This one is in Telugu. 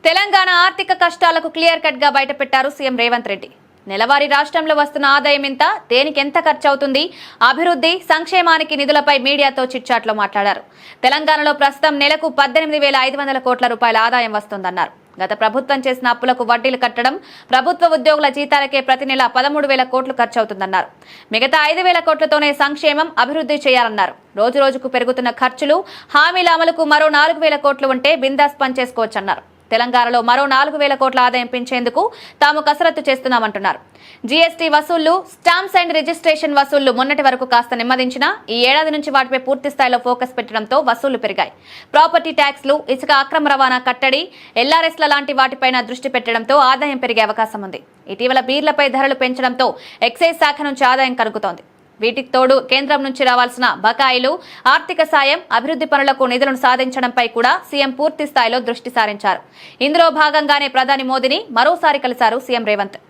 తెలంగాణ ఆర్థిక కష్టాలకు క్లియర్ కట్ గా బయటపెట్టారు సీఎం రేవంత్ రెడ్డి. నెలవారీ రాష్ట్రంలో వస్తున్న ఆదాయం ఎంత, దేనికి ఎంత ఖర్చు అవుతుంది, అభివృద్ధి సంక్షేమానికి నిధులపై మీడియాతో చిట్చాట్లో మాట్లాడారు. తెలంగాణలో ప్రస్తుతం నెలకు 18,500 కోట్ల రూపాయల ఆదాయం వస్తుందన్నారు. గత ప్రభుత్వం చేసిన అప్పులకు వడ్డీలు కట్టడం, ప్రభుత్వ ఉద్యోగుల జీతాలకే ప్రతి నెల 13,000 కోట్లు ఖర్చు అవుతుందన్నారు. మిగతా 5,000 కోట్లతోనే సంక్షేమం, అభివృద్ధి చేయాలన్నారు. రోజు రోజుకు పెరుగుతున్న ఖర్చులు, హామీల అమలుకు మరో 4,000 కోట్లు ఉంటే బిందాస్ పనిచేసుకోవచ్చన్నారు. తెలంగాణలో మరో 4,000 కోట్ల ఆదాయం పెంచేందుకు తాము కసరత్తు చేస్తున్నామంటున్నారు. జీఎస్టీ వసూళ్లు, స్టాంప్స్ అండ్ రిజిస్ట్రేషన్ వసూళ్లు మొన్నటి వరకు కాస్త నెమ్మదించినా ఈ ఏడాది నుంచి వాటిపై పూర్తి స్థాయిలో ఫోకస్ పెట్టడంతో వసూళ్లు పెరిగాయి. ప్రాపర్టీ ట్యాక్స్లు, ఇసుక అక్రమ రవాణా కట్టడి, ఎల్ఆర్ఎస్ల లాంటి వాటిపైన దృష్టి పెట్టడంతో ఆదాయం పెరిగే అవకాశం ఉంది. ఇటీవల బీర్లపై ధరలు పెంచడంతో ఎక్సైజ్ శాఖ నుంచి ఆదాయం కలుగుతోంది. వీటికి తోడు కేంద్రం నుంచి రావాల్సిన బకాయిలు, ఆర్థిక సాయం, అభివృద్ధి పనులకు నిధులను సాధించడంపై కూడా సీఎం పూర్తి స్థాయిలో దృష్టి సారించారు. ఇందులో భాగంగానే ప్రధాని మోదీని మరోసారి కలిశారు సీఎం రేవంత్.